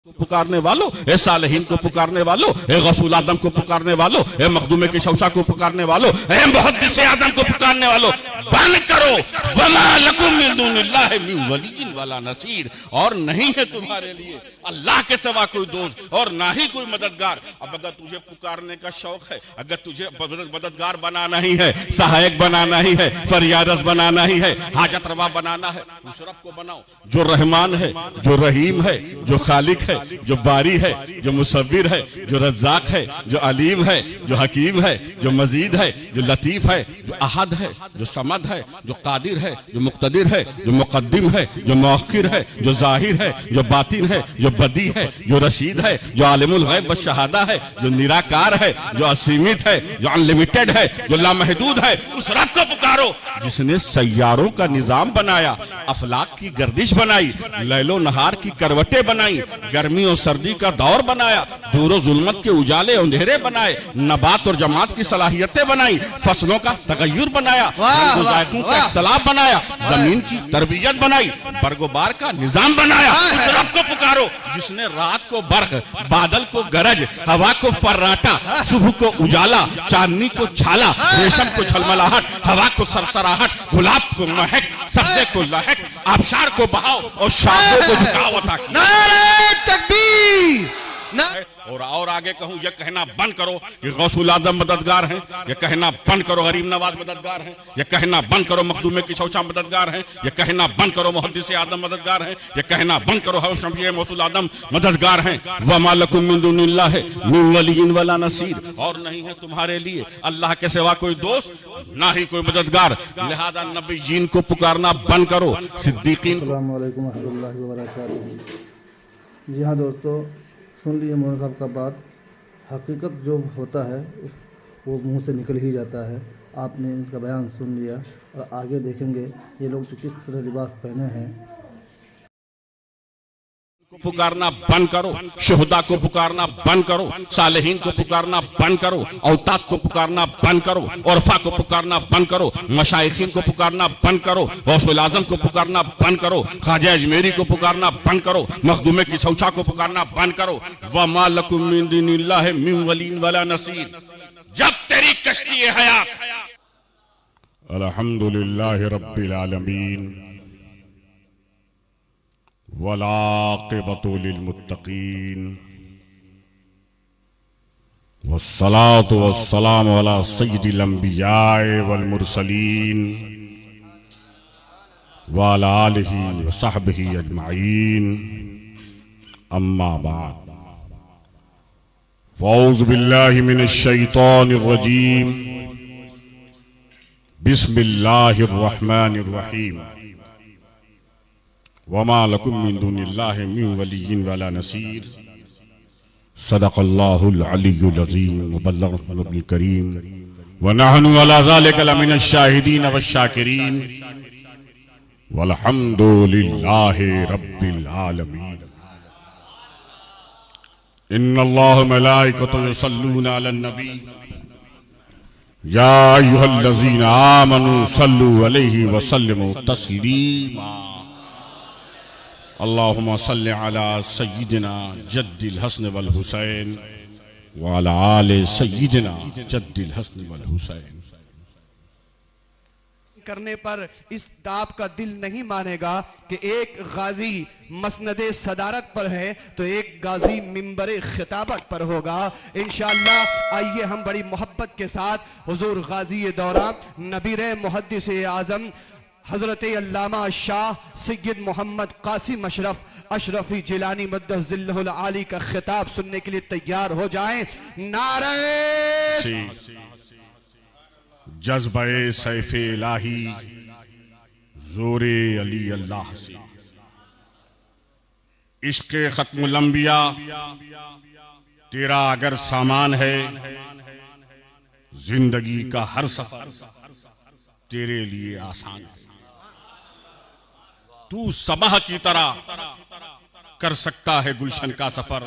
को पुकारने वालों, ए सालेहीन को पुकारने वालों, ए गसूल आदम को पुकारने वालों, ए मखदूमे की शौशा को पुकारने वालों, ए मुहद्दिस आदम को पुकारने वालों, बंद करो। वमा लकुम मिन दुनिल्लाहि मिन वलिय्यिन वला नसीर, और नहीं है तुम्हारे लिए अल्लाह के सिवा कोई दोस्त और ना ही कोई मददगार। अब अगर तुझे पुकारने का शौक है, अगर तुझे मददगार बनाना ही है, सहायक बनाना ही है, फरियादस बनाना ही है, हाजत रवा बनाना है, उस रब को बनाओ जो रहमान है, जो रहीम है, जो खालिक है, जो बारी है, जो मुसव्विर है, जो रज़्ज़ाक है, जो अलीम है, जो हकीम है, जो मजीद है, जो लतीफ है, जो अहद है, जो समद है, जो कादिर है, जो मुक्तदिर है, जो मुक़द्दिम है, जो मुअख्खिर है, जो ज़ाहिर है, जो बातिन है, जो बदी है, जो रशीद है, जो आलिमुल गैब व शहादा है, जो निराकार है, जो असीमित है, जो अनलिमिटेड है, जो लामहदूद है। उस रब को पुकारो जिसने सैयारों का निजाम बनाया, अफलाक की गर्दिश बनाई, लैलो नहार की करवटें बनाई, गर्मी और सर्दी का दौर बनाया, दूर जुल्मत के उजाले अंधेरे बनाए, नबात और जमात की सलाहियतें बनाई, फसलों का तगय्युर बनाया, जायकों का इख्तलाफ बनाया, जमीन की तरबियत बनाई, बरगोबार का निजाम बनाया। उस रब को पुकारो जिसने रात को बर्क, बादल को गरज, हवा को फर्राटा, सुबह को उजाला, चांदनी को छाला, रेशम को झलमलाहट, हवा को सरसराहट, गुलाब को महक, सब्जे को लहक, आबशार को बहाव और शाखों को झुकाव अता किया। नारे तकबीर। और आगे कहूं, यह कहना बंद करो कि गौसुल आदम मददगार हैं, यह कहना बंद करो गरीब नवाज मददगार हैं, यह कहना बंद करो मखदूमे की शौशा मददगार हैं, यह कहना बंद करो मुहद्दिस आदम मददगार हैं, यह कहना बंद करो हम शफीए गौसुल आदम मददगार हैं। वमा लकुम मिन दुनिल्लाहि मिन वलिय्यिन वला नसीर, और नहीं है तुम्हारे लिए अल्लाह के सिवा कोई दोस्त ना ही कोई मददगार। लिहाजा नबीयीन को पुकारना बंद करो, सिद्दीकीन। अस्सलामु अलैकुम रहमतुल्लाहि व बरकातुहू। जी हाँ दोस्तों, सुन लिए मौलाना साहब का बात। हकीकत जो होता है वो मुंह से निकल ही जाता है। आपने इनका बयान सुन लिया और आगे देखेंगे ये लोग जो किस तरह लिबास पहने हैं। को पुकारना बंद करो, शुहदा को पुकारना बंद करो, सालेहीन को पुकारना बंद करो, औताद को पुकारना बंद करो, उर्फा को पुकारना बंद करो, मशाइखीन को पुकारना बंद करो, गौसुल आजम को पुकारना बंद करो, ख्वाजा अजमेरी को पुकारना बंद करो, मखदूमे की शौशा को पुकारना बंद करो। वमा लकुम मिन दुनिल्लाहि मिन वलिय्यिन वला नसीर। जब तेरी कश्ती हयात, अल्हम्दुलिल्लाहि रब्बिल आलमीन वलाक़िबतु लिलमुत्तक़ीन वस्सलातु वस्सलामु अला सय्यिदिल अंबियाए वल मुरसलीन व अला आलिहि व सहबिहि अजमाइन, अम्मा बाद। फ़ौज़ु बिल्लाहि मिनश शैतानिर रजीम, बिस्मिल्लाहिर रहमानिर रहीम। वमा लकुम मिन दुनिल्लाहि मिन वलिय्यिन वला नसीर। सदक़ल्लाहुल अलियुल अज़ीम व बल्लगहुल करीम व नहनु अला ज़ालिका लमिनश शाहिदीन वश्शाकिरीन वल्हम्दुलिल्लाहि रब्बिल आलमीन। इन्नल्लाहा व मलाइकतहु युसल्लूना अलन नबी या अय्युहल्लज़ीना आमनू सल्लु अलैहि व सल्लिमू तस्लीमा। अल्लाहुम्मा सल्लि अला सय्यिदिना जद्दिल हसन वल हुसैन व अला आले सय्यिदिना जद्दिल हसन वल हुसैन। करने पर इस दाप का दिल नहीं मानेगा कि एक गाजी मसनदे सदारत पर है तो एक गाजी मिंबरे खिताबत पर होगा इंशाअल्लाह। आइए हम बड़ी मोहब्बत के साथ हुजूर गाजी दौरा नबीरे मुहद्दिस आजम हजरत अल्लामा शाह सैयद मोहम्मद कासिम अशरफ अशरफी जिलानी मद्दज़िल्लहुल आली का खिताब सुनने के लिए तैयार हो जाएं। नारे जज्बे सैफे इलाही जोरे अली अल्लाह से, इश्क़े खत्मुल अंबिया तेरा अगर सामान है, जिंदगी का हर सफर तेरे लिए आसान है। तू सबह की तरह कर सकता है गुलशन का सफर,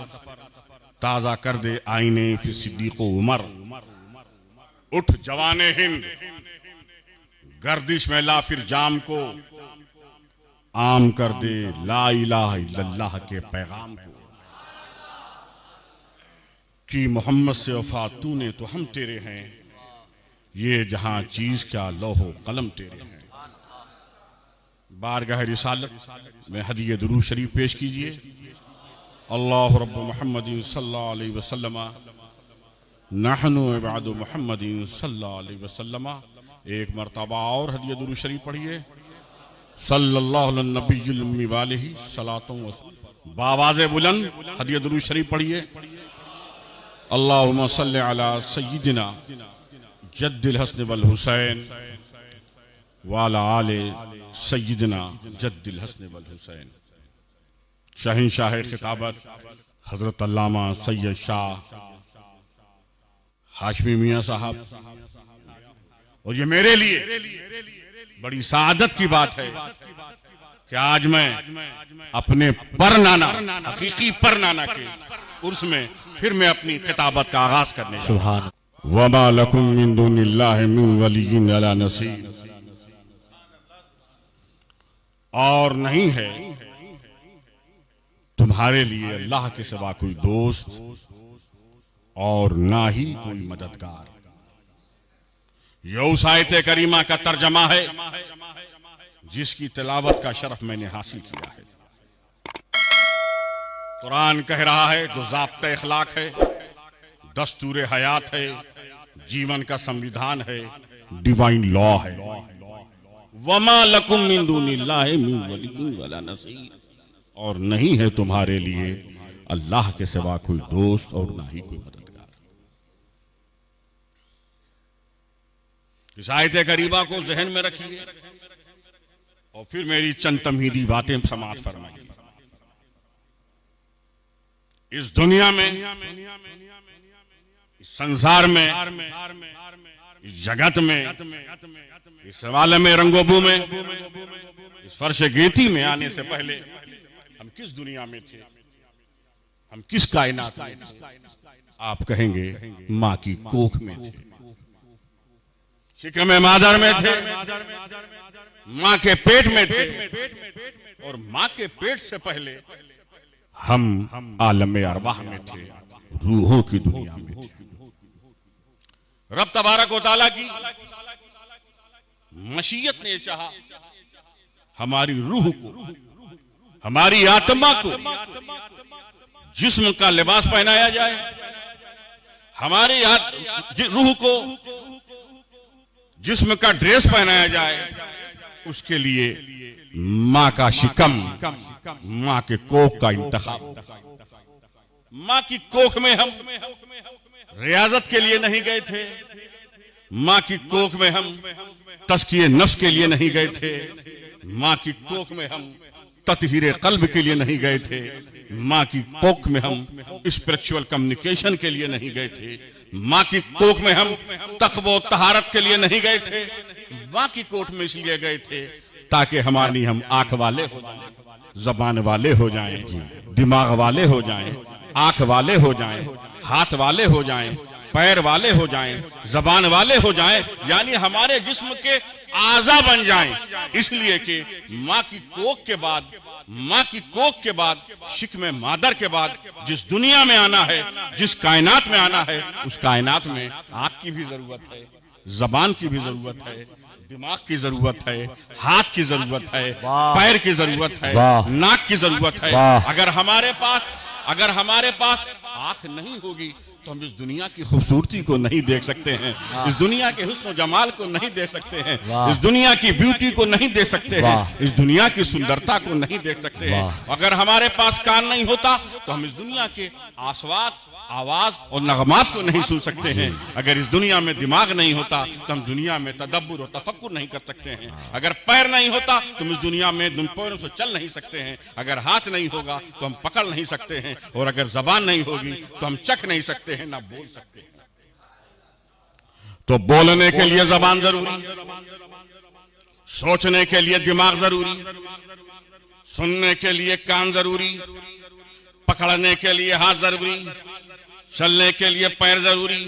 ताजा कर दे आईने फिर सिद्दीक़ो उमर। उठ जवाने हिंद गर्दिश में ला फिर जाम को, आम कर दे ला इलाहा इल्लल्लाह के पैगाम को। कि मोहम्मद से वफा तूने तो हम तेरे हैं, ये जहां चीज क्या लौहो कलम तेरे हैं। बारगाह रिसालत में हदिया दुरूद शरीफ पेश कीजिए। अल्लाह रब्ब मुहम्मदिन सल्लल्लाहु अलैहि वसल्लम नहनु इबादु मुहम्मदिन सल्लल्लाहु अलैहि वसल्लम। एक मरतबा और हदिया दुरूद शरीफ पढ़िए। सल्लल्लाहु अलैहि नबीयुल उम्मी वालिही सलातुन व बावाज़े बुलंद हदिया दुरूद शरीफ पढ़िए। अल्लाहुम्मा सल्लि अला सय्यिदिना जद्दिल हसन वल हुसैन वाला आले सय्यिदिना जद्दिल हसन वल हुसैन। शहंशाह खिताबत हजरत अल्लामा सैयद शाह हाशमी मियाँ साहब। और ये मेरे लिए बड़ी सादत की बात है कि आज मैं अपने पर नाना, हकीकी पर नाना के उर्स में फिर मैं अपनी किताबत का आगाज करने सुभान। वमा लकुम मिन दुनिल्लाहि मिन वलिय्यिन वला नसीर। और नहीं है तुम्हारे लिए अल्लाह के सिवा कोई दोस्त और ना ही कोई मददगार। यह उस आयत करीमा का तर्जमा है जिसकी तिलावत का शरफ मैंने हासिल किया है। कुरान कह रहा है जो ज़ाब्ता इखलाक है, दस्तूर हयात है, जीवन का संविधान है, डिवाइन लॉ है। वमा लकुम मिन दुनिल्लाहि मिन वलिय्यिन वला नसीर। और नहीं है तुम्हारे लिए अल्लाह के सिवा कोई दोस्त और ना ही कोई मददगार। इस आयत करीबा को जहन में रखिए और फिर मेरी चंद तमहीदी बातें समाप्त फरमाइए। इस दुनिया में, इस संसार में, इस जगत में, इस आलम रंगोबू में, इस फर्श गीती में आने से पहले हम किस दुनिया में थे, हम किस कायनात में थे? आप कहेंगे मां की कोख में थे, शिकम मादर में थे, मां के पेट में थे। और मां के पेट से पहले हम आलम अरवाह में थे, रूहों की दुनिया में थे। रब तबारक व तआला की मशीयत ने चाहा हमारी रूह को, हमारी आत्मा को जिस्म का लिबास पहनाया जाए, हमारी रूह को जिस्म का ड्रेस पहनाया जाए। उसके लिए मां का शिकम, मां के कोख का इंतखाब। मां की कोख में हम रियाजत के लिए नहीं गए थे, मां की कोख में हम तस्किये नफ्स के लिए नहीं गए थे, मां की कोख में हम ततहीरे कल्ब के लिए नहीं गए थे, मां की कोख में हम स्पिरिचुअल कम्युनिकेशन के लिए नहीं गए थे, मां की कोख में हम तक़वा तहारत के लिए नहीं गए थे। मां की कोख में इसलिए गए थे ताकि हमारी हम आंख वाले हो जाएं, जबान वाले हो जाएं, दिमाग वाले हो जाएं, आंख वाले हो जाएं, हाथ वाले हो जाएं, पैर वाले हो जाएं, जबान वाले हो जाएं, यानी हमारे जिस्म के आज़ा बन जाएं। इसलिए कि मां की कोख के बाद, मां की कोख के बाद, शिकम मादर के बाद जिस दुनिया में आना है, जिस कायनात में आना है, उस कायनात में आंख की भी जरूरत है, जबान की भी जरूरत है, दिमाग की जरूरत है, हाथ की जरूरत है, पैर की जरूरत है, नाक की जरूरत है। अगर हमारे पास आंख नहीं होगी तो हम इस दुनिया की खूबसूरती को नहीं देख सकते हैं, इस दुनिया के हुस्न जमाल को नहीं देख सकते हैं, इस दुनिया की ब्यूटी को नहीं देख सकते हैं, इस दुनिया की सुंदरता को नहीं देख सकते हैं। अगर हमारे पास कान नहीं होता तो हम इस दुनिया के आस्वाद, आवाज और नगमात को नहीं सुन सकते हैं। अगर इस दुनिया में दिमाग नहीं होता तो हम दुनिया में तदब्बुर और तफक्कुर नहीं कर सकते हैं। अगर पैर नहीं होता तो हम इस दुनिया में दुम पैरों से चल नहीं सकते हैं। अगर हाथ नहीं होगा तो हम पकड़ नहीं सकते हैं, और अगर जबान नहीं होगी तो हम चख नहीं सकते हैं, ना बोल सकते हैं। तो बोलने के लिए जबान जरूरी, सोचने के लिए दिमाग जरूरी, सुनने के लिए कान जरूरी, पकड़ने के लिए हाथ जरूरी, चलने के लिए पैर जरूरी,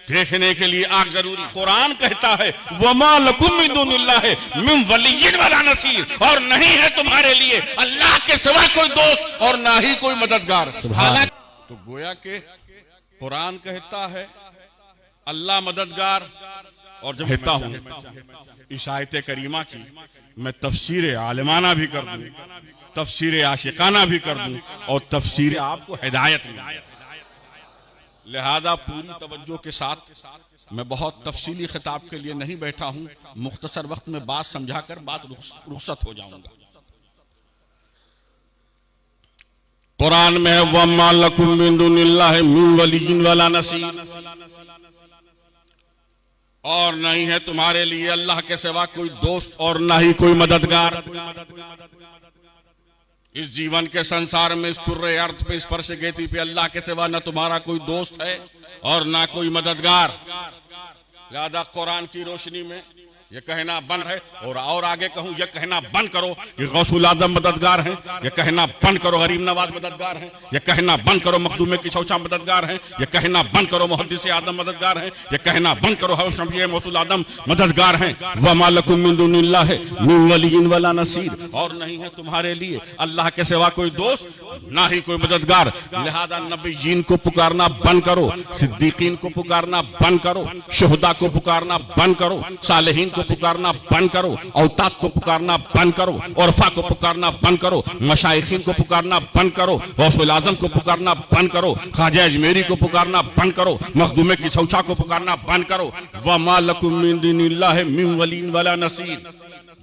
देखने के लिए आंख जरूरी। कुरान कहता है वमा लकुम मिन दुनिल्लाहि मिन वलिय्यिन वला नसीर, और नहीं है तुम्हारे लिए अल्लाह के सिवा कोई दोस्त और ना ही कोई मददगार। हालांकि तो गोया के कुरान कहता है अल्लाह मददगार, और जब कहता हूं इस आयत करीमा की मैं तफसीर आलिमाना भी कर दूं, तफसीर आशिकाना भी कर दूं और तफसीर आपको हिदायत मिले। लिहाजा पूरी तवज्जो के साथ मैं बहुत तफसीली खिताब के लिए नहीं बैठा हूं, मुख्तसर वक्त में बात समझाकर बात रुखसत हो जाऊंगा। कुरान में है वमा लकुम मिन दुनिल्लाहि मिन वलिय्यिन वला नसीर, और नहीं है तुम्हारे लिए अल्लाह के सिवा कोई दोस्त और ना ही कोई मददगार। इस जीवन के संसार में इस कुर्रे अर्थ पे, इस फर्श गेती पे अल्लाह के सिवा न तुम्हारा कोई दोस्त है और ना कोई मददगार। लिहाजा कुरान की रोशनी में ये कहना बंद है, और आगे कहूं ये कहना बंद करो कि गौसुल आजम मददगार हैं, ये कहना बंद करो गरीब नवाज मददगार हैं, ये कहना बंद करो मखदूम की शौशा मददगार हैं, ये कहना बंद करो मुहद्दिस आदम मददगार हैं, ये कहना बंद करो शफीए गौसुल आदम मददगार हैं। वमा लकुम मिन दुनिल्लाहि मिन वलिय्यिन वला नसीर, और नहीं है तुम्हारे लिए अल्लाह के सिवा कोई दोस्त ना ही कोई मददगार। लिहाजा नबीयीन को पुकारना बंद करो, सिद्दीकीन को पुकारना बंद करो, शुहदा को पुकारना बंद करो, सालेहीन को पुकारना बंद करो, औताद को पुकारना बंद करो, उर्फा को पुकारना बंद करो, मशाइखीन को पुकारना बंद करो, गौसुल आजम को पुकारना बंद करो, ख्वाजा अजमेरी को पुकारना बंद करो, मखदूमे की शौशा को पुकारना बंद करो। वमा लकुम मिन दुनिल्लाहि मिन वलिय्यिन वला नसीर।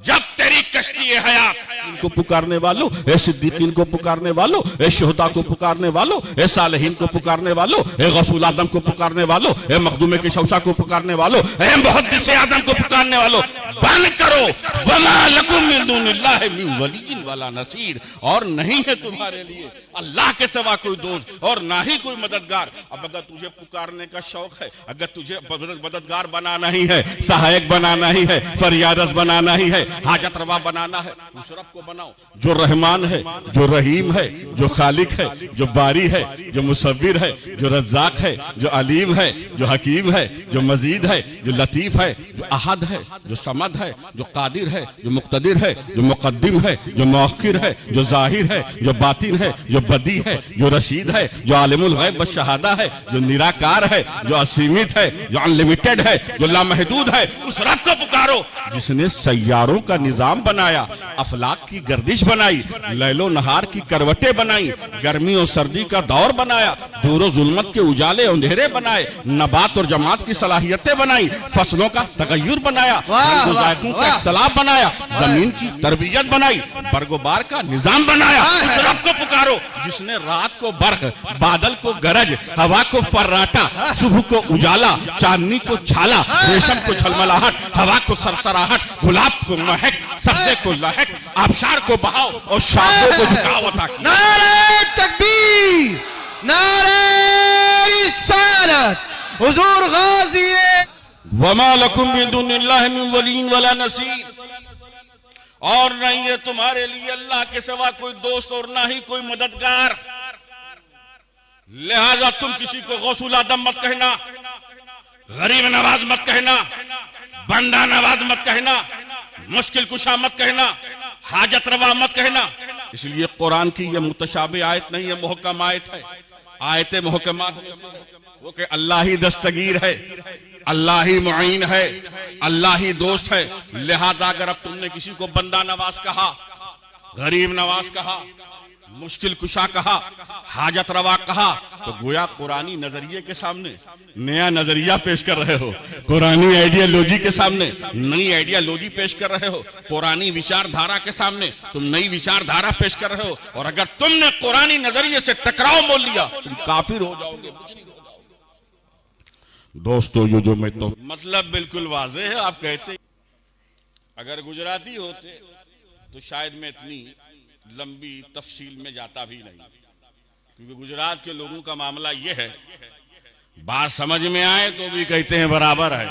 जब तेरी कश्ती हयात इनको पुकारने वालों, ए सिद्दीकीन को पुकारने वालों, ए शुहदा को पुकारने वालों, ए सालेहीन को पुकारने वालों, ए गौसुल आदम को पुकारने वालों, ए मखदूमे की शौशा को पुकारने वालों, ए मुहद्दिस आदम को पुकारने वालों, बंद करो। वमा लकुम मिन दुनिल्लाहि मिन वलिय्यिन वला नसीर, और नहीं है तुम्हारे लिए अल्लाह के सिवा कोई दोस्त और ना ही कोई मददगार। अब अगर तुझे पुकारने का शौक है, अगर तुझे मददगार बनाना ही है, सहायक बनाना ही है, फरियादस बनाना ही है, हाजत रवा बनाना है, उस रब को बनाओ जो रहमान है, जो रहीम है, जो खालिक है, जो बारी है, जो मुसव्विर है, जो रज़्ज़ाक है, जो अलीम है, जो हकीम है, जो मजीद है, जो लतीफ है, जो अहद है, जो समद है, जो कादिर है, जो मुक्तदिर है, जो मुक़द्दिम है, जो मुअख्खिर है, जो ज़ाहिर है, जो बातिन है, जो बदी है, जो रशीद है, जो आलिमुल गैब व शहादा है, जो निराकार है, जो असीमित है, जो अनलिमिटेड है, जो लामहदूद है। उस रब को पुकारो जिसने सैयारों का निजाम बनाया, अफलाक की गर्दिश बनाई, लैलो नहार की करवटें बनाई, गर्मी और सर्दी का दौर बनाया, दूरो जुल्मत के उजाले अंधेरे बनाए, नबात और जमात की सलाहियतें बनाई, फसलों का तगय्युर बनाया, जायतों का इख्तलाफ बनाया, जमीन की तरबियत बनाई, बरगोबार का निजाम बनाया। उस रब को पुकारो जिसने रात को बर्क, बादल को गरज, हवा को फर्राटा, सुबह को उजाला, चांदनी को छाला, रेशम को झलमलाहट, हवा को सरसराहट, गुलाब को महक, सब्जे को लहक, आबशार को बहाव और शाखों को झुकाव अता की। नारे तकबीर, नारे रिसालत, हुजूर गाजी। वमा लकुम मिन दुनिल्लाहि मिन वलिय्यिन वला नसीर, और नहीं है तुम्हारे लिए अल्लाह के सिवा कोई दोस्त और ना ही कोई मददगार। लिहाजा तुम किसी को गौसुल आदम मत कहना, गरीब नवाज मत कहना, बंदा नवाज मत कहना, मुश्किल कुशा मत कहना, हाजत रवा मत कहना। इसलिए कुरान की यह मुतशाबी आयत नहीं है, मुहक्कम आयत है। आयत मुहक्कमात वो कि अल्लाह ही दस्तगीर है, अल्लाह ही मुईन है, अल्लाह ही दोस्त है। लिहाजा अगर अब तुमने किसी को बंदा नवाज कहा, गरीब नवाज कहा, मुश्किल कुशा कहा, हाजत रवा कहा, तो गोया कुरानी नजरिए के सामने नया नजरिया पेश कर रहे हो, कुरानी आइडियोलॉजी के सामने नई आइडियोलॉजी पेश कर रहे हो, पुरानी विचारधारा के सामने तुम नई विचारधारा पेश कर रहे हो। और अगर तुमने कुरानी नजरिए से टकराव मोल लिया तुम काफिर हो जाओगे, मुजरिम हो जाओगे। दोस्तों ये जो मैं तो मतलब बिल्कुल वाज़ेह है। आप कहते अगर गुजराती होते तो शायद मैं इतनी लंबी तफसील में जाता भी नहीं, क्योंकि गुजरात के लोगों का मामला यह है, बात समझ में आए तो भी कहते हैं बराबर है,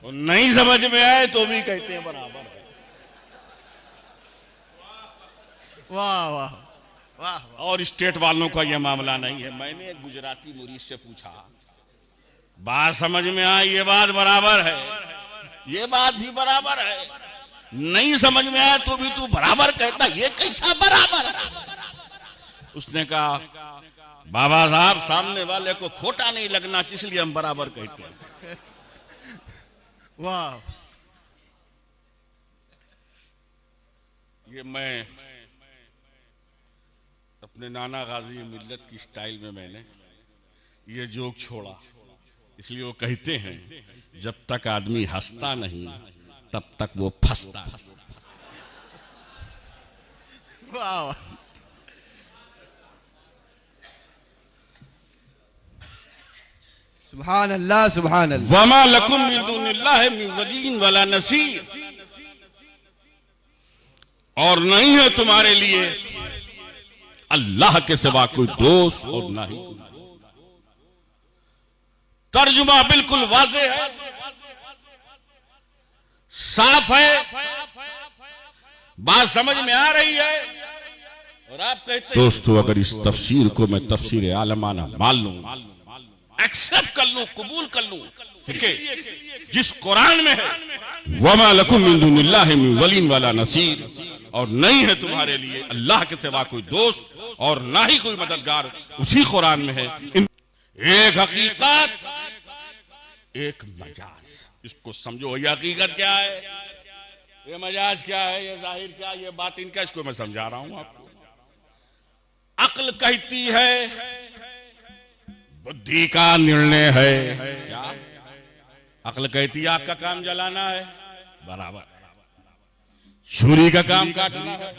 और नहीं समझ में आए तो भी कहते हैं बराबर है। वाह वाह वाह। और स्टेट वालों का यह मामला नहीं है। मैंने एक गुजराती मुरीद से पूछा, बात समझ में आई, ये बात बराबर है, ये बात भी बराबर है, नहीं समझ में आया तो भी तू बराबर कहता, ये कैसा बराबर है? उसने कहा बाबा साहब सामने वाले को खोटा नहीं लगना, इसलिए हम बराबर कहते हैं। वाह, ये मैं अपने नाना गाजी मिल्लत की स्टाइल में मैंने ये जोक छोड़ा, इसलिए वो कहते हैं जब तक आदमी हंसता नहीं तब तक वो फंसता। वाह, सुभान अल्लाह, सुभान अल्लाह। वमा लकुम मिन दुनिल्लाहि मिन वलिय्यिन वला नसीर, और नहीं है तुम्हारे लिए अल्लाह के सिवा कोई दोस्त और ना ही कोई। तर्जुमा बिल्कुल वाज़े है, साफ है, बात समझ में आ रही है। और आप कहते हैं दोस्तों, अगर इस तफसीर को मैं तफसीर आलमाना मान लूं, एक्सेप्ट कर लूं, कबूल कर लूं, ठीक है, जिस कुरान में है वमा लकुम मिन दुनिल्लाहि मिन वलिय्यिन वला नसीर, और नहीं है तुम्हारे लिए अल्लाह के सिवा कोई दोस्त और ना ही कोई मददगार, उसी कुरान में है। एक हकीकत, एक मजाज, इसको समझो। ये हकीकत क्या है, ये मजाज क्या है, ये जाहिर क्या, ये बातिन क्या, इसको मैं समझा रहा हूं आपको। अक्ल कहती है, बुद्धि का निर्णय है। क्या अक्ल कहती है आग का काम जलाना है, बराबर। छुरी का काम काटना है,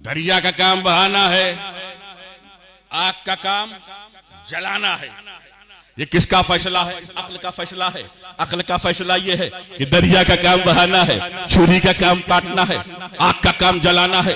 दरिया का काम बहाना है, आग का काम जलाना है। ये किसका फैसला है? अक्ल का फैसला है। अक्ल का फैसला ये है कि दरिया का काम बहाना है, छुरी का काम काटना है, आग का काम जलाना है,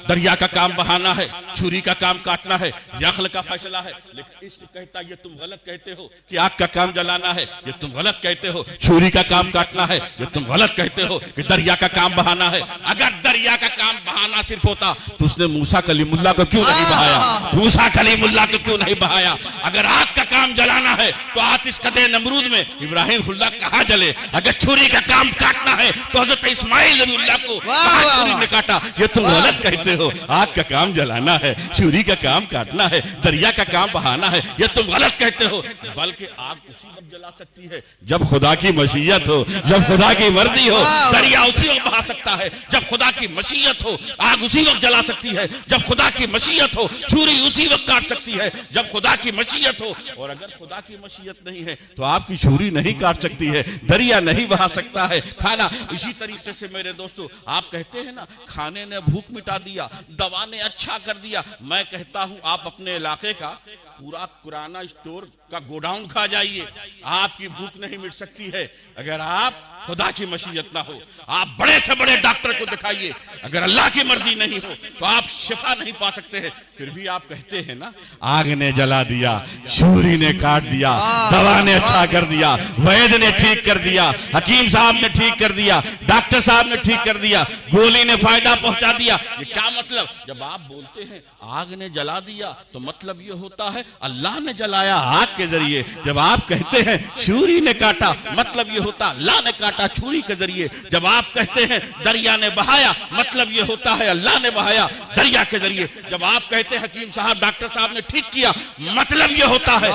दरिया का काम बहाना है, छुरी का काम काटना है। ये अक्ल का फैसला है। लेकिन इश्क कहता है ये तुम गलत कहते हो कि आग का काम जलाना है, ये तुम गलत कहते हो। छुरी का काम काटना है, ये तुम गलत कहते हो कि दरिया का काम बहाना है। अगर दरिया का काम बहाना सिर्फ होता तो उसने मूसा कलीमुल्लाह को क्यों नहीं बहाया? मूसा कलीमुल्लाह को क्यों नहीं बहाया? अगर आग का काम जलाना है तो आतिश कदे नमरूद में इब्राहिम खुल्ला कहां जले? अगर छुरी का काम काटना है तो हजरत इस्माइल नबीउल्लाह को कहां छुरी ने काटा? ये तुम गलत कहते हो। आग का काम जलाना है, छुरी का काम काटना है, दरिया का काम बहाना है, ये तुम गलत कहते हो। बल्कि आग उसी वक्त जला सकती है जब खुदा की मशीयत हो, जब खुदा की मर्जी हो। दरिया उसी वक्त बहा सकता है जब खुदा की मशीयत हो। आग उसी वक्त जला सकती है जब खुदा की मशीयत हो। छुरी उसी वक्त काट सकती है जब खुदा की मशीयत हो। और अगर खुदा की मशीयत नहीं है तो आपकी छुरी नहीं काट सकती है, दरिया नहीं बहा सकता है खाना। इसी तरीके से मेरे दोस्तों, आप कहते हैं ना खाने ने भूख मिटा दिया, दवा ने अच्छा कर दिया। मैं कहता हूं आप अपने इलाके का पूरा किराना स्टोर का गोडाउन खा जाइए, आपकी भूख नहीं मिट सकती है अगर आप खुदा की मशीयत ना हो। आप बड़े से बड़े डॉक्टर को दिखाइए, अगर अल्लाह की मर्जी नहीं हो तो आप शिफा नहीं पा सकते हैं। फिर भी आप कहते हैं ना आग ने जला दिया, छुरी ने काट दिया, दवा ने अच्छा कर दिया, वैद्य ने ठीक कर दिया, हकीम साहब ने ठीक कर दिया, डॉक्टर साहब ने ठीक कर दिया, गोली ने फायदा पहुंचा दिया। ये क्या मतलब? जब आप बोलते हैं आग ने जला दिया तो मतलब ये होता है अल्लाह ने जलाया आग के जरिए। जब आप कहते हैं छुरी ने काटा, मतलब ये होता अल्लाह ने काटा छुरी के जरिए। जब आप कहते हैं दरिया ने बहाया, मतलब ये होता है अल्लाह ने बहाया दरिया के जरिए। जब आप कहते हैं हकीम साहब डॉक्टर साहब ने ठीक किया, मतलब ये होता है।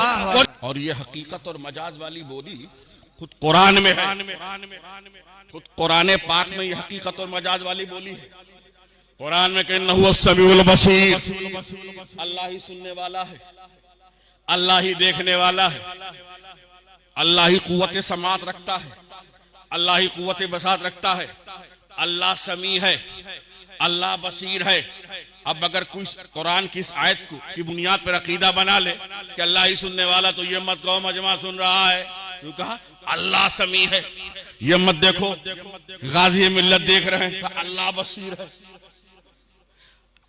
और ये हकीकत और मजाज वाली बोली खुद कुरान में है, खुद कुरान पाक में ये हकीकत और मजाज वाली बोली है। कुरान में कहना हुआ समीउल बसीर, अल्लाह ही सुनने वाला है, अल्लाह ही देखने वाला है, अल्लाह ही कुव्वत समात रखता है, अल्लाह ही कुव्वत बसात रखता है, अल्लाह समी है, अल्लाह बसीर है। अब अगर कोई कुरान की इस आयत को की बुनियाद पर अकीदा बना ले कि अल्लाह ही सुनने वाला, तो ये मत कहो मजमा सुन रहा है, क्यों कहा अल्लाह समी है। ये मत देखो गाजी मिल्लत देख रहे हैं, अल्लाह बसीर है।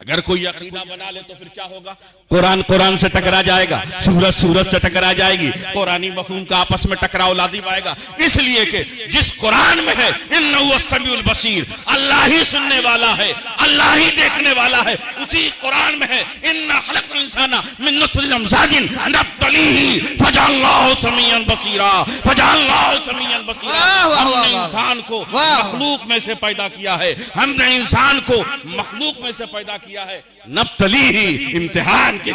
अगर कोई अकीदा बना ले तो फिर क्या होगा? कुरान कुरान से टकरा जाएगा, सूरत सूरत से टकरा जाएगी, कुरानी मफहूम का आपस में टकराव लादी पाएगा। इसलिए कि जिस कुरान में है इन्नहु समीउल बसीर, अल्लाह ही सुनने वाला है, अल्लाह ही देखने वाला है, उसी कुरान में है इन्ना खलक़ल इंसाना मिन नुतफ़तिन अमशाजिन नब्तलीही फजअल्नाहु समीअन बसीरा, फजअल्नाहु समीअन बसीरा। हमने इंसान को मखलूक में से पैदा किया है, हमने इंसान को मखलूक में से पैदा किया है। नब्तली ही इम्तिहान के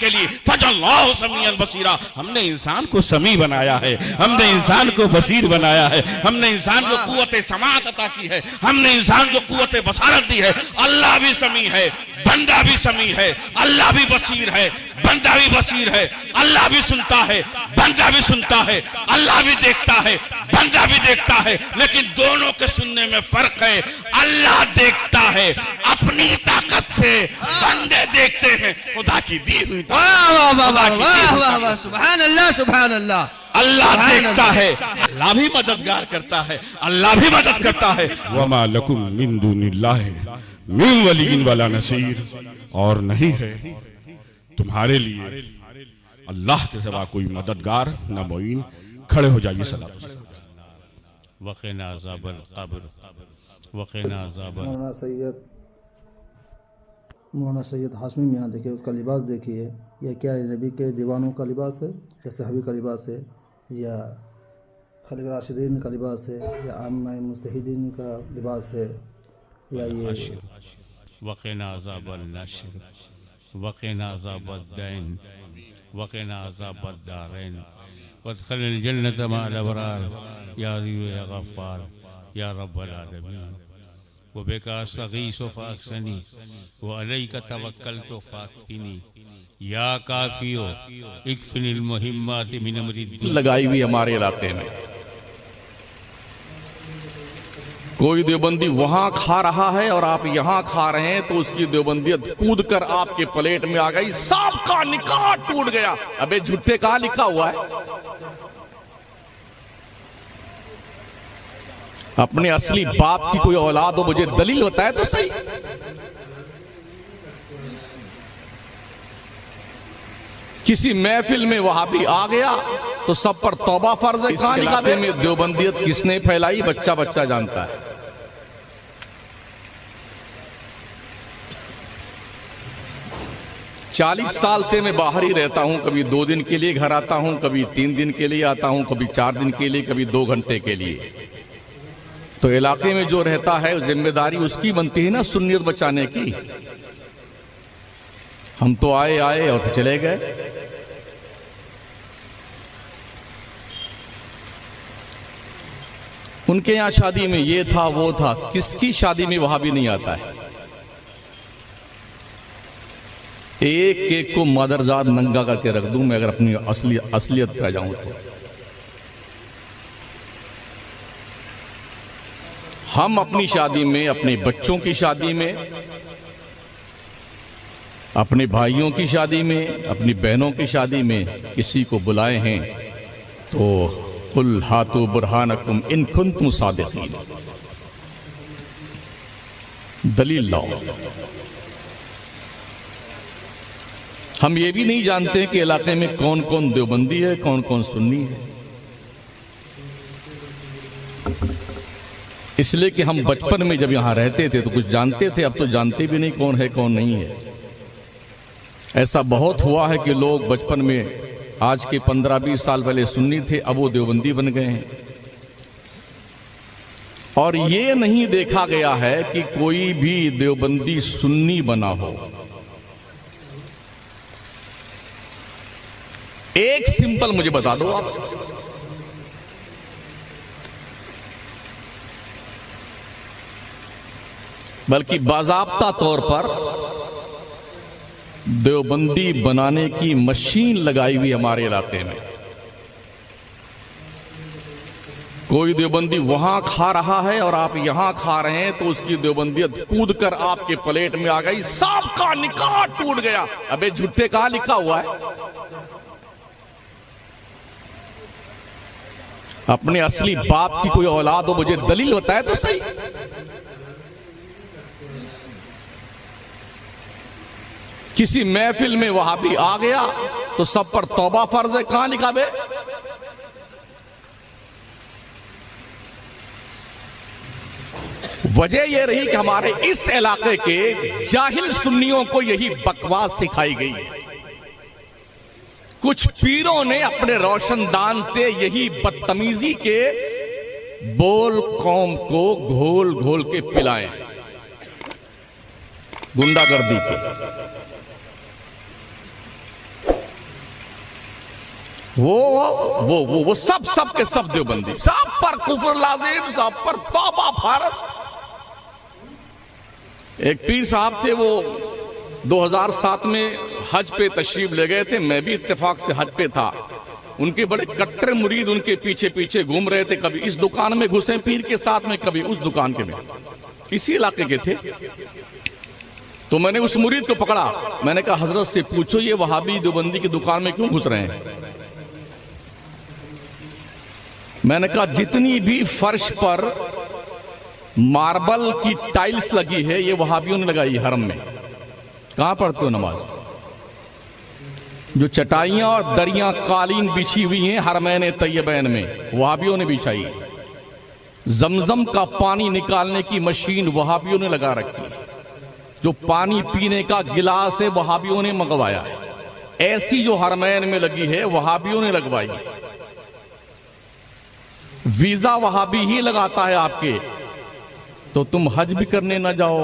लिए फजल्लाहु समीअन बसीरा। हमने इंसान को समी बनाया है, हमने इंसान को बसीर बनाया है, हमने इंसान को कुव्वत समाअत अता की है, हमने इंसान को कुव्वत बसारत दी है। अल्लाह भी समी है, बंदा भी समी है, अल्लाह भी बसीर है, बंदा भी बसीर है, अल्लाह भी सुनता है, बंदा भी सुनता है, अल्लाह भी देखता है, बंदा भी देखता है, लेकिन दोनों के सुनने में फर्क है। अल्लाह देखता है अपनी ताकत से, बंदे देखते हैं खुदा की दी हुई ताकत। वाह वाह वाह वाह वाह वाह, सुभान अल्लाह सुभान अल्लाह। अल्लाह देखता है, अल्लाह भी मददगार करता है, अल्लाह भी मदद करता है। वमा लकुम मिन दुनिल्लाहि मिन वलिय्यिन वला नसीर, और नहीं है तुम्हारे लिए अल्लाह के सिवा कोई मददगार न मोइन। खड़े हो जाइए। सलाम। वक़िना अज़ाबल क़ब्र वक़िना अज़ाबल। मौलाना सैयद हाशमी मियाँ देखिए, उसका लिबास देखिए, यह क्या है? नबी के दीवानों का लिबास है, या सहाबी का लिबास है, या खलीफा राशिदीन का लिबास है, या आम्मा मुस्तहिदीन का लिबास है, या ये वक़िना अज़ाबल नश्र वक़िना अज़ाबद दैन वक़िना अज़ाबद दारैन वदखिलल जन्नत मअल अबरार या अज़ीज़ या गफ़्फ़ार या रब्बल आलमीन। व बिका अस्तगीसु फ़अक्सिनी व अलैका तवक्कलतु फ़अक्फ़िनी या काफ़ियो इक्फ़िनिल मुहिम्माति मिन अमरि लगाई हुई हमारे इलाके में। कोई देवबंदी वहां खा रहा है और आप यहां खा रहे हैं, तो उसकी देवबंदियत कूद कर आपके प्लेट में आ गई, सबका निकाह टूट गया। अबे झूठे कहां लिखा हुआ है? अपने असली बाप की कोई औलाद हो, मुझे दलील बताए तो सही। किसी महफिल में वहाबी आ गया तो सब पर तौबा फर्ज है। कहां लिखा में देवबंदियत किसने फैलाई? बच्चा बच्चा जानता है। चालीस साल से मैं बाहर ही रहता हूं, कभी 2 दिन के लिए घर आता हूं, कभी 3 दिन के लिए आता हूं, कभी 4 दिन के लिए, कभी 2 घंटे के लिए। तो इलाके में जो रहता है जिम्मेदारी उसकी बनती है ना, सुन्नियत बचाने की। हम तो आए और चले गए। उनके यहां शादी में ये था वो था, किसकी शादी में वहां भी नहीं आता है। एक एक को मदरजाद नंगा करके रख दूं मैं, अगर अपनी असलियत पे जाऊं तो। हम अपनी शादी में, अपने बच्चों की शादी में, अपने भाइयों की शादी में, अपनी बहनों की शादी में किसी को बुलाए हैं तो कुल हाथु बुरहानकुम इन कुंतुम सादिकीन, दलील लाओ। हम ये भी नहीं जानते कि इलाके में कौन कौन देवबंदी है, कौन कौन सुन्नी है। इसलिए कि हम बचपन में जब यहां रहते थे तो कुछ जानते थे, अब तो जानते भी नहीं कौन है कौन नहीं है। ऐसा बहुत हुआ है कि लोग बचपन में, आज के 15-20 साल पहले सुन्नी थे, अब वो देवबंदी बन गए हैं। और ये नहीं देखा गया है कि कोई भी देवबंदी सुन्नी बना हो। एक सिंपल मुझे बता दो आप, बल्कि बाज़ाब्ता तौर पर देवबंदी बनाने की मशीन लगाई हुई हमारे इलाके में। कोई देवबंदी वहां खा रहा है और आप यहां खा रहे हैं, तो उसकी देवबंदियत कूद कर आपके प्लेट में आ गई, सबका निकाह टूट गया। अबे झूठे कहां लिखा हुआ है? अपने असली बाप की कोई औलाद हो, मुझे दलील बताए तो सही। किसी महफिल में वहाबी आ गया तो सब पर तौबा फर्ज है। कहां लिखा बे? वजह यह रही कि हमारे इस इलाके के जाहिल सुन्नियों को यही बकवास सिखाई गई है। कुछ पीरों ने अपने रोशनदान से यही बदतमीजी के बोल कौम को घोल घोल के पिलाए। गुंडागर्दी के। वो सब के सब देवबंदी, सब पर कुफर लाजिम, सब पर तौबा भारत। एक पीर साहब थे, वो 2007 में हज पे तशरीफ ले गए थे, मैं भी इत्तेफाक से हज पे था। उनके बड़े कट्टर मुरीद उनके पीछे पीछे घूम रहे थे, कभी इस दुकान में घुसे पीर के साथ में, कभी उस दुकान के में, इसी इलाके के थे। तो मैंने उस मुरीद को पकड़ा, मैंने कहा हजरत से पूछो ये वहाबी देवबंदी की दुकान में क्यों घुस रहे हैं। मैंने कहा जितनी भी फर्श पर मार्बल की टाइल्स लगी है ये वहाबियों ने लगाई हरम में। कहां पढ़ते हो नमाज? जो चटाइयां और दरियां कालीन बिछी हुई हैं हरमैन तैयबैन में, वहाबियों ने बिछाई। जमजम का पानी निकालने की मशीन वहाबियों ने लगा रखी। जो पानी पीने का गिलास है वहाबियों ने मंगवाया। ऐसी जो हरमैन में लगी है वहाबियों ने लगवाई। वीजा वहाबी ही लगाता है आपके, तो तुम हज भी करने ना जाओ,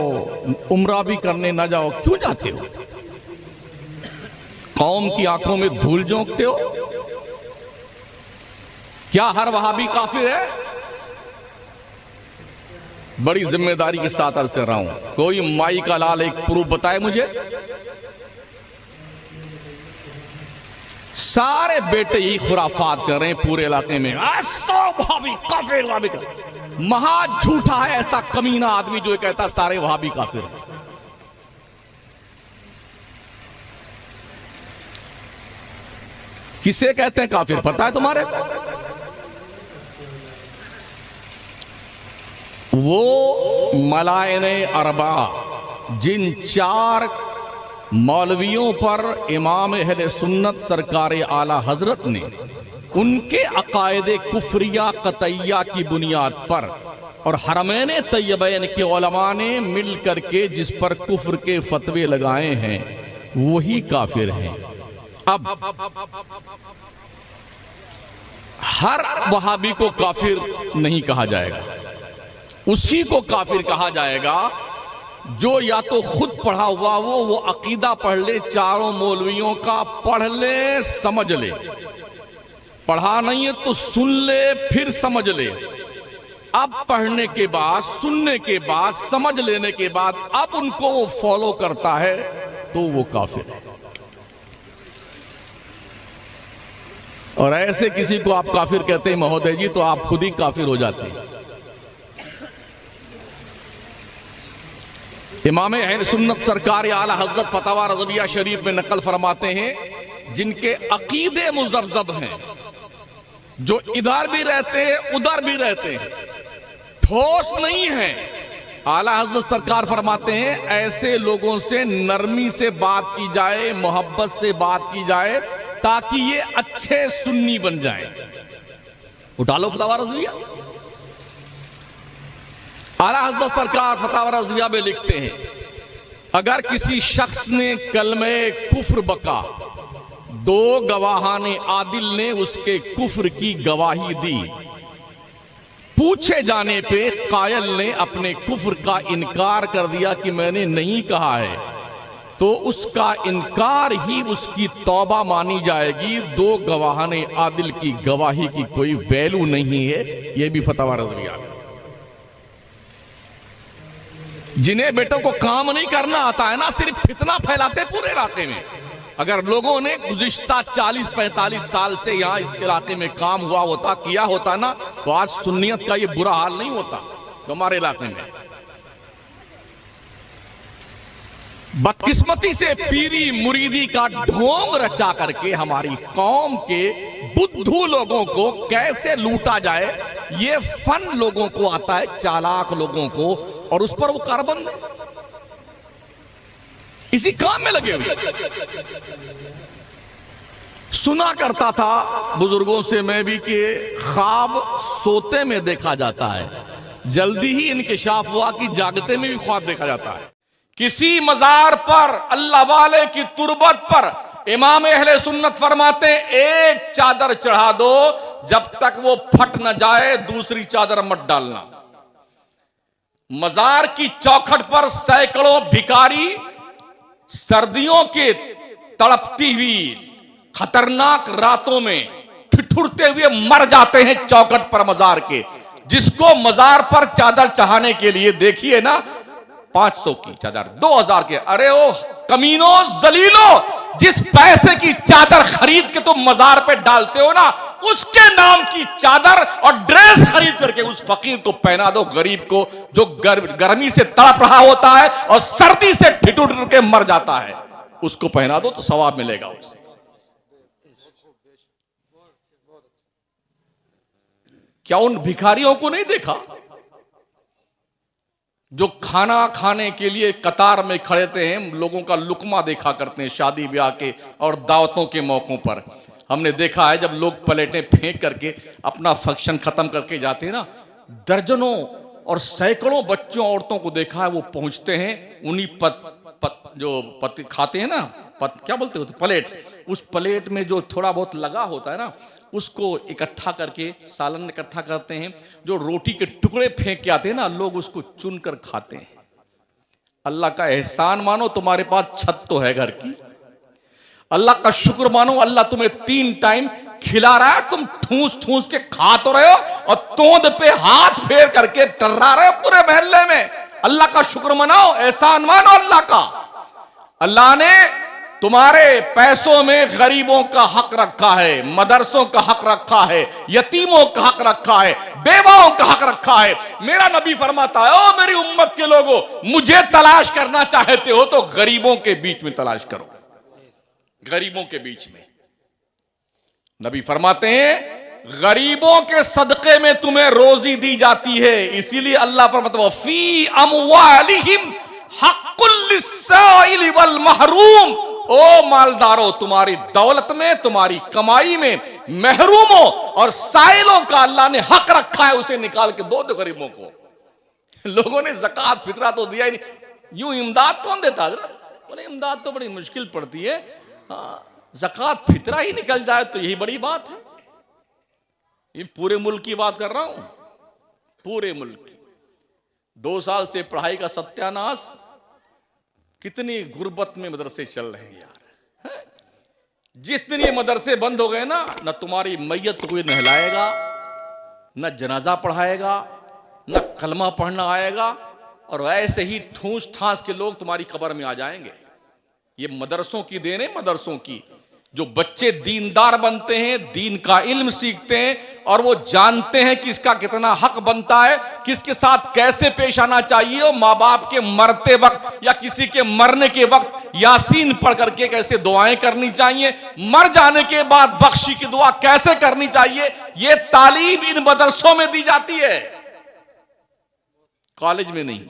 उम्रा भी करने ना जाओ, क्यों जाते हो? कौम की आंखों में धूल झोंकते हो? क्या हर वहाबी काफिर है? बड़ी जिम्मेदारी के साथ अर्ज कर रहा हूं, कोई माई का लाल एक प्रूफ बताए मुझे। सारे बेटे यही खुराफात कर रहे हैं पूरे इलाके में, वहाबी काफिर, वहाबी काफिर। महा झूठा है ऐसा कमीना आदमी जो कहता सारे वहाबी काफिर। किसे कहते हैं काफिर पता है तुम्हारे? वो मलायने अरबा, जिन 4 मौलवियों पर इमाम अहले सुन्नत सरकार आला हजरत ने उनके अकायदे कुफरिया कतैया की बुनियाद पर और हरमैन तैयबैन के उलमा ने मिल करके जिस पर कुफ्र के फतवे लगाए हैं वही काफिर हैं। अब हर वहाबी को काफिर नहीं कहा जाएगा, उसी को काफिर कहा जाएगा जो या तो खुद पढ़ा हुआ वो अकीदा पढ़ ले, चारों मौलवियों का पढ़ ले, समझ ले। पढ़ा नहीं है तो सुन ले, फिर समझ ले। अब पढ़ने के बाद, सुनने के बाद, समझ लेने के बाद अब उनको वो फॉलो करता है तो वो काफिर है। और ऐसे किसी को आप काफिर कहते हैं महोदय जी, तो आप खुद ही काफिर हो जाते हैं। इमाम अहले सुन्नत सरकार आला हजरत फतवा रज़विया शरीफ में नकल फरमाते हैं, जिनके अकीदे मुज़ब्ज़ब हैं, जो इधर भी रहते हैं उधर भी रहते हैं, ठोस नहीं है। आला हजरत सरकार फरमाते हैं ऐसे लोगों से नरमी से बात की जाए, मोहब्बत से बात की जाए, ताकि ये अच्छे सुन्नी बन जाए। उठा लो फतवा रज़विया। आला हज़रत सरकार फतवा रज़विया में लिखते हैं, अगर किसी शख्स ने कलमे कुफ्र बका, 2 गवाहाने आदिल ने उसके कुफ्र की गवाही दी, पूछे जाने पे कायल ने अपने कुफ्र का इनकार कर दिया कि मैंने नहीं कहा है, तो उसका इनकार ही उसकी तौबा मानी जाएगी। 2 गवाहाने आदिल की गवाही की कोई वैल्यू नहीं है। यह भी फतवा रज़विया। जिन्हें बेटों को काम नहीं करना आता है ना, सिर्फ फितना फैलाते पूरे इलाके में। अगर लोगों ने गुज़िश्ता 40-45 साल से यहां इस इलाके में काम हुआ होता, किया होता ना, तो आज सुन्नियत का ये बुरा हाल नहीं होता तो हमारे इलाके में। बदकिस्मती से पीरी मुरीदी का ढोंग रचा करके हमारी कौम के बुद्धू लोगों को कैसे लूटा जाए, ये फन लोगों को आता है, चालाक लोगों को, और उस पर वो कारबंद है, इसी काम में लगे हुए। सुना करता था बुजुर्गों से मैं भी कि ख्वाब सोते में देखा जाता है, जल्दी ही इंकिशाफ हुआ कि जागते में भी ख्वाब देखा जाता है। किसी मजार पर, अल्लाह वाले की तुरबत पर इमाम अहले सुन्नत फरमाते हैं, एक चादर चढ़ा दो, जब तक वो फट न जाए दूसरी चादर मत डालना। मजार की चौखट पर सैकड़ों भिखारी सर्दियों के तड़पती हुई खतरनाक रातों में ठिठुरते हुए मर जाते हैं चौखट पर मजार के। जिसको मजार पर चादर चढ़ाने के लिए देखिए ना 500 की चादर, 2000 के, अरे ओ कमीनों जलीलो, जिस पैसे की चादर खरीद के तुम मजार पे डालते हो ना, उसके नाम की चादर और ड्रेस खरीद करके उस फकीर को पहना दो, गरीब को जो गर्मी से तड़प रहा होता है और सर्दी से ठिठुर के मर जाता है, उसको पहना दो तो सवाब मिलेगा उसे। क्या उन भिखारियों को नहीं देखा जो खाना खाने के लिए कतार में खड़े थे? हैं लोगों का लुकमा देखा करते हैं शादी ब्याह के और दावतों के मौकों पर। हमने देखा है जब लोग प्लेटें फेंक करके अपना फंक्शन खत्म करके जाते हैं ना, दर्जनों और सैकड़ों बच्चों औरतों को देखा है, वो पहुंचते हैं उन्हीं जो पति खाते हैं ना, क्या बोलते होते, प्लेट, उस प्लेट में जो थोड़ा बहुत लगा होता है ना, उसको इकट्ठा करके सालन इकट्ठा करते हैं। जो रोटी के टुकड़े फेंक के आते हैं ना, लोग उसको चुनकर खाते हैं। अल्लाह का एहसान मानो, तुम्हारे पास छत तो है घर की। अल्लाह का शुक्र मानो, अल्लाह तुम्हें 3 टाइम खिला रहा है, तुम ठूस ठूस के खा तो रहे हो और तोंद पे हाथ फेर करके टर्रा रहे हो पूरे मोहल्ले में। अल्लाह का शुक्र मनाओ, एहसान मानो अल्लाह का। अल्लाह ने तुम्हारे पैसों में गरीबों का हक रखा है, मदरसों का हक रखा है, यतीमों का हक रखा है, बेवाओं का हक रखा है। मेरा नबी फरमाता है, ओ मेरी उम्मत के लोगों, मुझे तलाश करना चाहते हो तो गरीबों के बीच में तलाश करो, गरीबों के बीच में। नबी फरमाते हैं गरीबों के सदके में तुम्हें रोजी दी जाती है, इसीलिए अल्लाह फरमाता है फी अमवालिहिम हक्कुल लिस्साइल वल महरूम। ओ मालदारों, तुम्हारी दौलत में, तुम्हारी कमाई में महरूमों और साइलों का अल्लाह ने हक रखा है, उसे निकाल के दो गरीबों को। लोगों ने ज़कात फितरा तो दिया ही नहीं, यूं इमदाद कौन देता है? बोले इमदाद तो बड़ी मुश्किल पड़ती है, ज़कात फितरा ही निकल जाए तो यही बड़ी बात है। ये पूरे मुल्क की बात कर रहा हूं, पूरे मुल्क की। 2 साल से पढ़ाई का सत्यानाश, कितनी गुर्बत में मदरसे चल रहे हैं यार। जिस दिन ये मदरसे बंद हो गए ना, न तुम्हारी मैयत को कोई नहलाएगा, न जनाजा पढ़ाएगा, न कलमा पढ़ना आएगा, और ऐसे ही ठूस ठास के लोग तुम्हारी कब्र में आ जाएंगे। ये मदरसों की देन है, मदरसों की। जो बच्चे दीनदार बनते हैं, दीन का इल्म सीखते हैं और वो जानते हैं कि इसका कितना हक बनता है, किसके साथ कैसे पेश आना चाहिए, और माँ बाप के मरते वक्त या किसी के मरने के वक्त यासीन पढ़ करके कैसे दुआएं करनी चाहिए, मर जाने के बाद बख्शी की दुआ कैसे करनी चाहिए, ये तालीम इन मदरसों में दी जाती है, कॉलेज में नहीं।